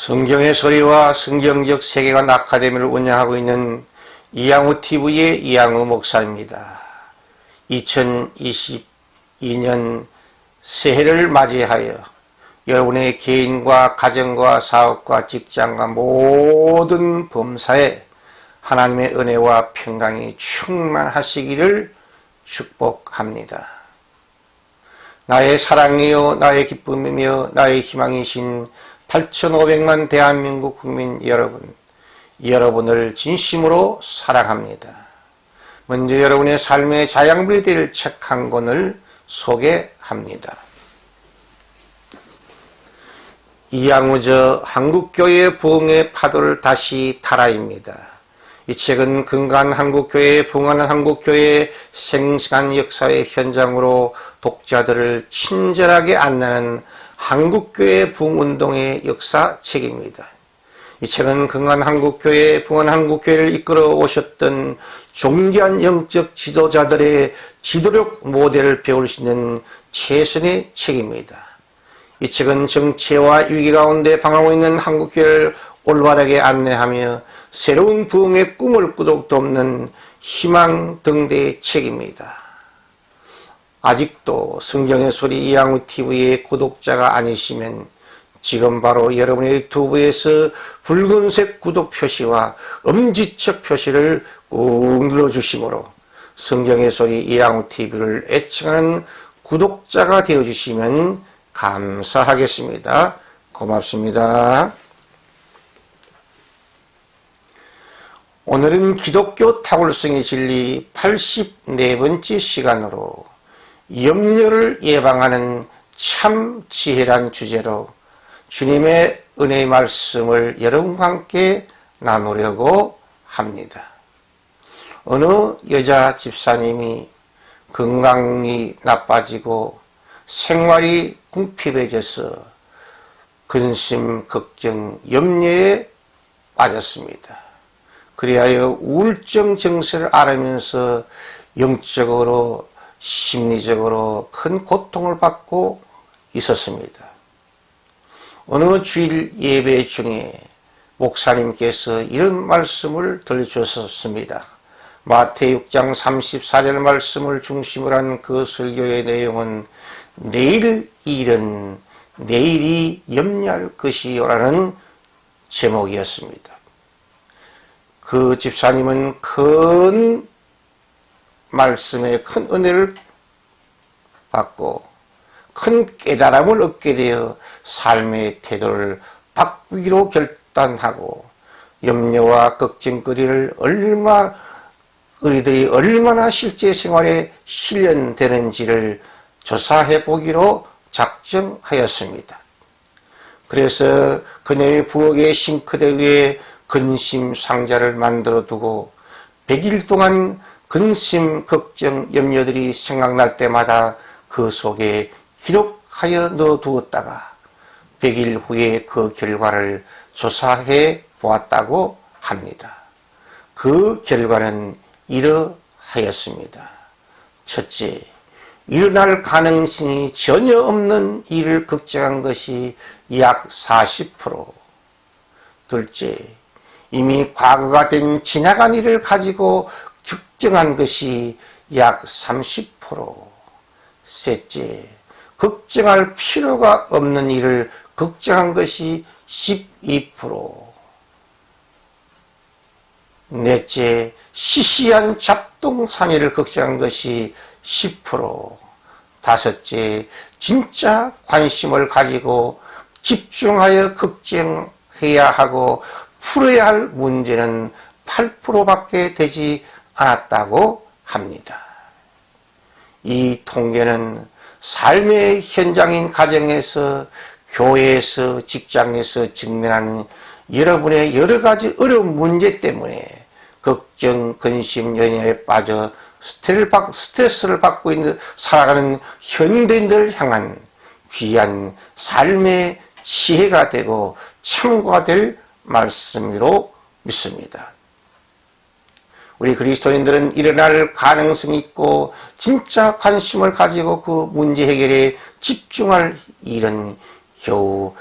성경의 소리와 성경적 세계관 아카데미를 운영하고 있는 이양우 TV의 이양우 목사입니다. 2022년 새해를 맞이하여 여러분의 개인과 가정과 사업과 직장과 모든 범사에 하나님의 은혜와 평강이 충만하시기를 축복합니다. 나의 사랑이요 나의 기쁨이며 나의 희망이신 8,500만 대한민국 국민 여러분을 진심으로 사랑합니다. 먼저 여러분의 삶의 자양분이 될 책 한 권을 소개합니다. 이양우저 한국교회 부흥의 파도를 다시 타라입니다. 이 책은 건강한 한국교회, 부흥하는 한국교회의 생생한 역사의 현장으로 독자들을 친절하게 안내하는 한국교회 부흥운동의 역사책입니다. 이 책은 건강한 한국교회, 부흥한 한국교회를 이끌어 오셨던 존귀한 영적 지도자들의 지도력 모델을 배울 수 있는 최선의 책입니다. 이 책은 정체와 위기 가운데 방황하고 있는 한국교회를 올바르게 안내하며 새로운 부흥의 꿈을 꾸도 돕는 희망 등대의 책입니다. 아직도 성경의 소리 이양우 TV의 구독자가 아니시면 지금 바로 여러분의 유튜브에서 붉은색 구독 표시와 엄지척 표시를 꾹 눌러주시므로 성경의 소리 이양우 TV를 애청하는 구독자가 되어주시면 감사하겠습니다. 고맙습니다. 오늘은 기독교 탁월성의 진리 84번째 시간으로 염려를 예방하는 참 지혜란 주제로 주님의 은혜의 말씀을 여러분과 함께 나누려고 합니다. 어느 여자 집사님이 건강이 나빠지고 생활이 궁핍해져서 근심, 걱정, 염려에 빠졌습니다. 그리하여 우울증 증세를 앓으면서 영적으로 심리적으로 큰 고통을 받고 있었습니다. 어느 주일 예배 중에 목사님께서 이런 말씀을 들려주셨습니다. 마태복음 6장 34절 말씀을 중심으로 한 그 설교의 내용은 내일 일은 내일이 염려할 것이요라는 제목이었습니다. 그 집사님은 큰 말씀에 큰 은혜를 받고 큰 깨달음을 얻게 되어 삶의 태도를 바꾸기로 결단하고 염려와 걱정거리들이 얼마나 실제 생활에 실현되는지를 조사해 보기로 작정하였습니다. 그래서 그녀의 부엌의 싱크대 위에 근심 상자를 만들어 두고 100일 동안 근심, 걱정, 염려들이 생각날 때마다 그 속에 기록하여 넣어두었다가 100일 후에 그 결과를 조사해 보았다고 합니다. 그 결과는 이러하였습니다. 첫째, 일어날 가능성이 전혀 없는 일을 걱정한 것이 약 40%. 둘째, 이미 과거가 된 지나간 일을 가지고 걱정한 것이 약 30%. 셋째, 걱정할 필요가 없는 일을 걱정한 것이 12%. 넷째, 시시한 잡동사니를 걱정한 것이 10%. 다섯째, 진짜 관심을 가지고 집중하여 걱정해야 하고 풀어야 할 문제는 8%밖에 되지 않았다고 합니다. 이 통계는 삶의 현장인 가정에서, 교회에서, 직장에서 직면하는 여러분의 여러 가지 어려운 문제 때문에 걱정, 근심, 연연에 빠져 스트레스를 받고 있는 살아가는 현대인들을 향한 귀한 삶의 지혜가 되고 참고가 될 말씀으로 믿습니다. 우리 그리스도인들은 일어날 가능성이 있고 진짜 관심을 가지고 그 문제 해결에 집중할 일은 겨우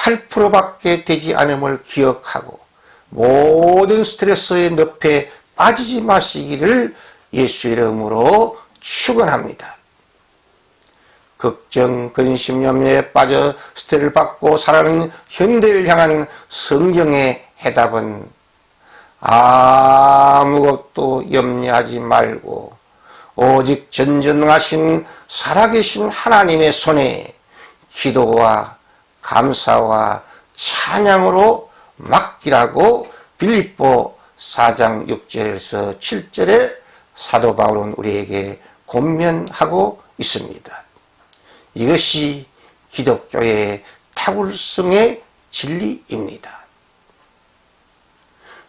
8%밖에 되지 않음을 기억하고 모든 스트레스의 늪에 빠지지 마시기를 예수 이름으로 축원합니다. 걱정, 근심, 염려에 빠져 스트레스를 받고 살아가는 현대를 향한 성경의 해답은 아무것도 염려하지 말고 오직 전전하신 살아계신 하나님의 손에 기도와 감사와 찬양으로 맡기라고 빌립보 4장 6절에서 7절에 사도 바울은 우리에게 권면하고 있습니다. 이것이 기독교의 탁월성의 진리입니다.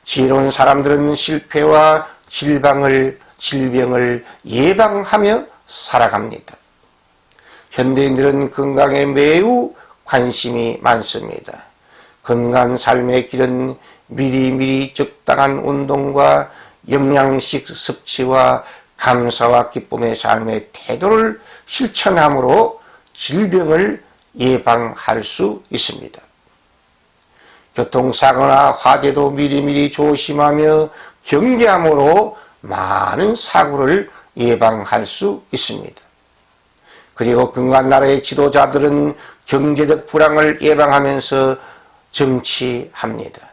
지혜로운 사람들은 실패와 질병을 예방하며 살아갑니다. 현대인들은 건강에 매우 관심이 많습니다. 건강한 삶의 길은 미리미리 적당한 운동과 영양식 섭취와 감사와 기쁨의 삶의 태도를 실천함으로 질병을 예방할 수 있습니다. 교통사고나 화재도 미리미리 조심하며 경계함으로 많은 사고를 예방할 수 있습니다. 그리고 건강한 나라의 지도자들은 경제적 불황을 예방하면서 정치합니다.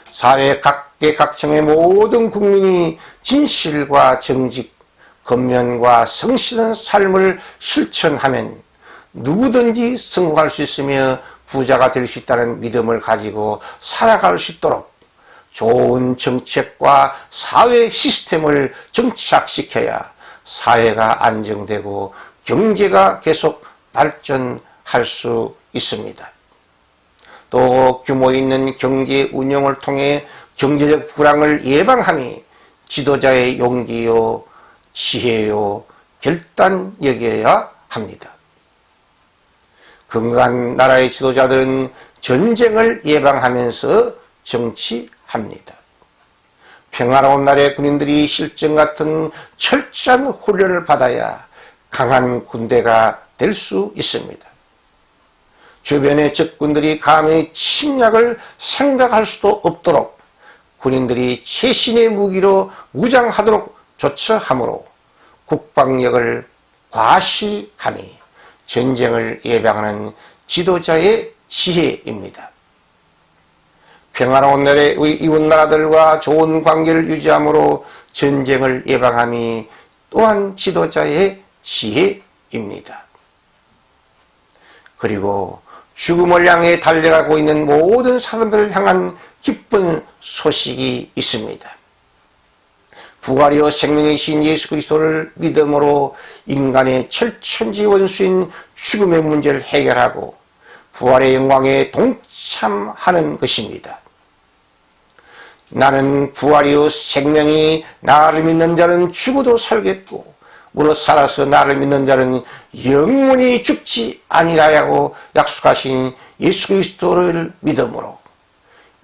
사회 각계각층의 모든 국민이 진실과 정직, 건면과 성실한 삶을 실천하면 누구든지 성공할 수 있으며 부자가 될 수 있다는 믿음을 가지고 살아갈 수 있도록 좋은 정책과 사회 시스템을 정착시켜야 사회가 안정되고 경제가 계속 발전할 수 있습니다. 또 규모 있는 경제 운영을 통해 경제적 불황을 예방함이 지도자의 용기요, 지혜요, 결단력이어야 합니다. 건강한 나라의 지도자들은 전쟁을 예방하면서 정치합니다. 평화로운 나라의 군인들이 실전 같은 철저한 훈련을 받아야 강한 군대가 될 수 있습니다. 주변의 적군들이 감히 침략을 생각할 수도 없도록 군인들이 최신의 무기로 무장하도록 조처하므로 국방력을 과시함이 전쟁을 예방하는 지도자의 지혜입니다. 평화로운 나라의 이웃나라들과 좋은 관계를 유지함으로 전쟁을 예방함이 또한 지도자의 지혜입니다. 그리고 죽음을 향해 달려가고 있는 모든 사람들을 향한 기쁜 소식이 있습니다. 부활이요 생명이신 예수 그리스도를 믿음으로 인간의 철천지 원수인 죽음의 문제를 해결하고 부활의 영광에 동참하는 것입니다. 나는 부활이요 생명이 나를 믿는 자는 죽어도 살겠고 무릇 살아서 나를 믿는 자는 영원히 죽지 아니하라고 약속하신 예수 그리스도를 믿음으로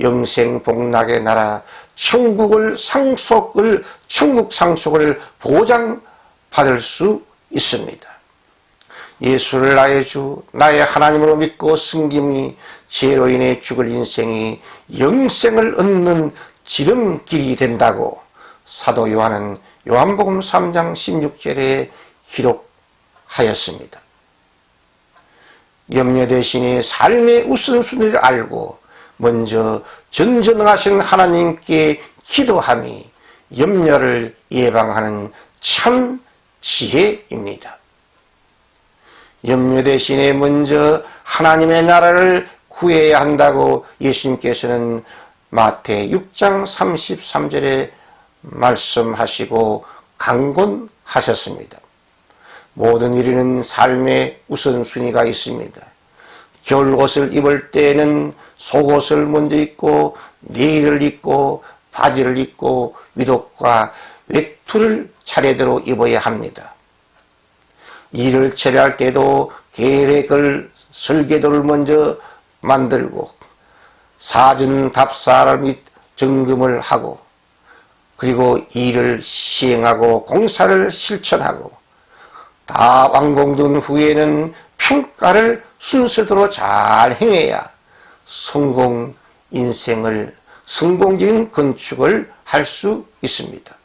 영생 복락의 나라 천국 상속을 보장받을 수 있습니다. 예수를 나의 주, 나의 하나님으로 믿고 섬김이 죄로 인해 죽을 인생이 영생을 얻는 지름길이 된다고 사도 요한은 요한복음 3장 16절에 기록하였습니다. 염려 대신에 삶의 우선순위를 알고 먼저 전전하신 하나님께 기도함이 염려를 예방하는 참 지혜입니다. 염려 대신에 먼저 하나님의 나라를 구해야 한다고 예수님께서는 마태 6장 33절에 말씀하시고 강권하셨습니다. 모든 일에는 삶의 우선순위가 있습니다. 겨울옷을 입을 때에는 속옷을 먼저 입고 내의를 입고 바지를 입고 위독과 외투를 차례대로 입어야 합니다. 일을 처리할 때도 계획을 설계도를 먼저 만들고 사전 답사 및 점검을 하고 그리고 일을 시행하고 공사를 실천하고 다 완공된 후에는 평가를 순서대로 잘 행해야 성공 인생을, 성공적인 건축을 할 수 있습니다.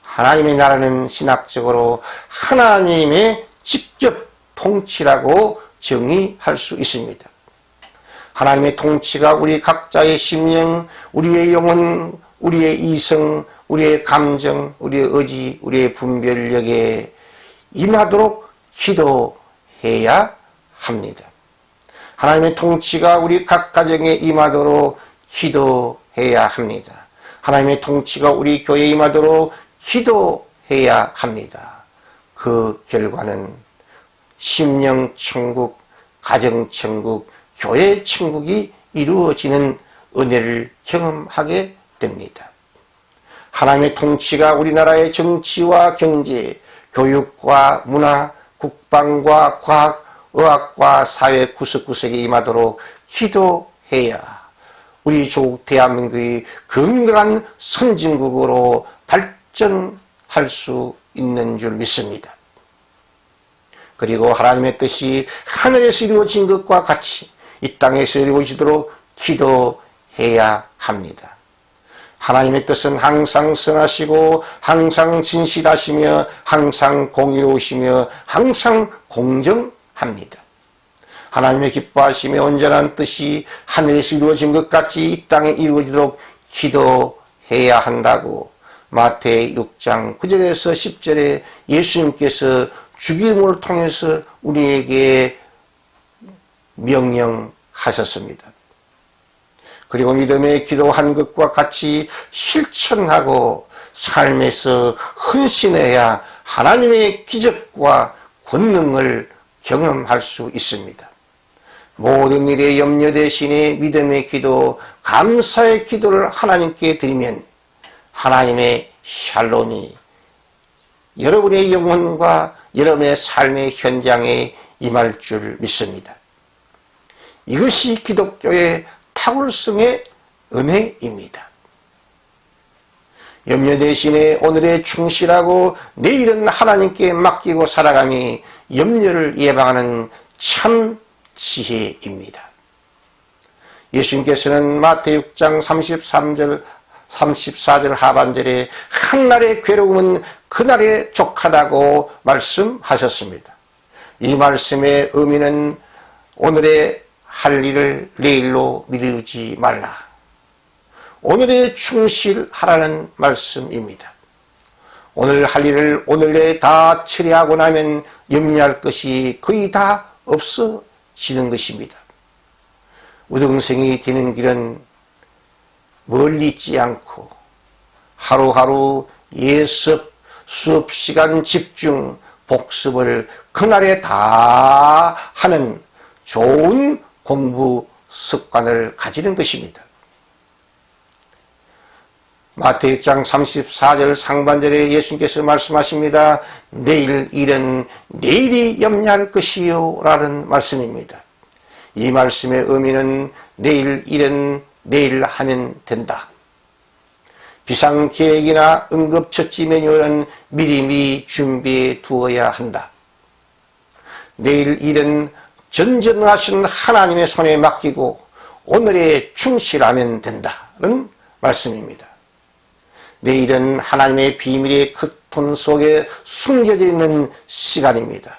하나님의 나라는 신학적으로 하나님의 직접 통치라고 정의할 수 있습니다. 하나님의 통치가 우리 각자의 심령, 우리의 영혼, 우리의 이성, 우리의 감정, 우리의 의지, 우리의 분별력에 임하도록 기도해야 합니다. 하나님의 통치가 우리 각 가정에 임하도록 기도해야 합니다. 하나님의 통치가 우리 교회에 임하도록 기도해야 합니다. 그 결과는 심령천국, 가정천국, 교회천국이 이루어지는 은혜를 경험하게 됩니다. 하나님의 통치가 우리나라의 정치와 경제, 교육과 문화, 국방과 과학, 의학과 사회 구석구석에 임하도록 기도해야 우리 조국 대한민국이 건강한 선진국으로 발전할 수 있는 줄 믿습니다. 그리고 하나님의 뜻이 하늘에서 이루어진 것과 같이 이 땅에서 이루어지도록 기도해야 합니다. 하나님의 뜻은 항상 선하시고 항상 진실하시며 항상 공의로우시며 항상 공정합니다. 하나님의 기뻐하시며 온전한 뜻이 하늘에서 이루어진 것 같이 이 땅에 이루어지도록 기도해야 한다고 마태 6장 9절에서 10절에 예수님께서 죽임을 통해서 우리에게 명령하셨습니다. 그리고 믿음의 기도한 것과 같이 실천하고 삶에서 헌신해야 하나님의 기적과 권능을 경험할 수 있습니다. 모든 일에 염려 대신에 믿음의 기도, 감사의 기도를 하나님께 드리면 하나님의 샬롬이 여러분의 영혼과 여러분의 삶의 현장에 임할 줄 믿습니다. 이것이 기독교의 탁월성의 은혜입니다. 염려 대신에 오늘에 충실하고 내일은 하나님께 맡기고 살아감이 염려를 예방하는 참 지혜입니다. 예수님께서는 마태 6장 34절 하반절에 한날의 괴로움은 그날에 족하다고 말씀하셨습니다. 이 말씀의 의미는 오늘의 할 일을 내일로 미루지 말라. 오늘에 충실하라는 말씀입니다. 오늘 할 일을 오늘에 다 처리하고 나면 염려할 것이 거의 다 없어지는 것입니다. 우등생이 되는 길은 멀리 있지 않고 하루하루 예습, 수업시간 집중, 복습을 그날에 다 하는 좋은 공부 습관을 가지는 것입니다. 마태 6장 34절 상반절에 예수님께서 말씀하십니다. 내일 일은 내일이 염려할 것이요 라는 말씀입니다. 이 말씀의 의미는 내일 일은 내일 하면 된다. 비상계획이나 응급처치 매뉴얼은 미리미리 준비해 두어야 한다. 내일 일은 전전하신 하나님의 손에 맡기고 오늘에 충실하면 된다는 말씀입니다. 내일은 하나님의 비밀의 큰 속에 숨겨져 있는 시간입니다.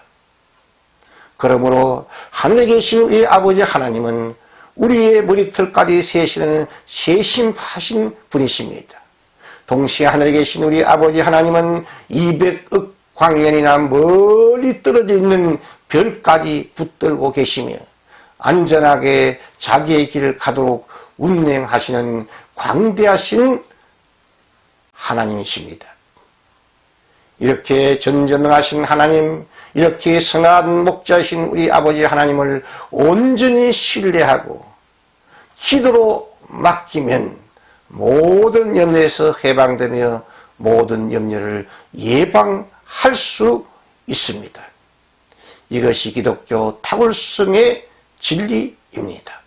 그러므로 하늘에 계신 우리 아버지 하나님은 우리의 머리털까지 세시는 세심하신 분이십니다. 동시에 하늘에 계신 우리 아버지 하나님은 200억 광년이나 멀리 떨어져 있는 별까지 붙들고 계시며 안전하게 자기의 길을 가도록 운행하시는 광대하신 하나님이십니다. 이렇게 전전하신 하나님, 이렇게 선한 목자이신 우리 아버지 하나님을 온전히 신뢰하고 기도로 맡기면 모든 염려에서 해방되며 모든 염려를 예방할 수 있습니다. 이것이 기독교 탁월성의 진리입니다.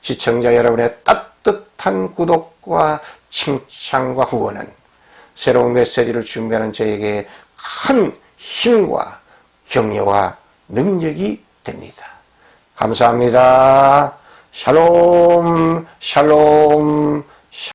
시청자 여러분의 따뜻한 구독과 칭찬과 후원은 새로운 메시지를 준비하는 저에게 큰 힘과 격려와 능력이 됩니다. 감사합니다. 샬롬, 샬롬,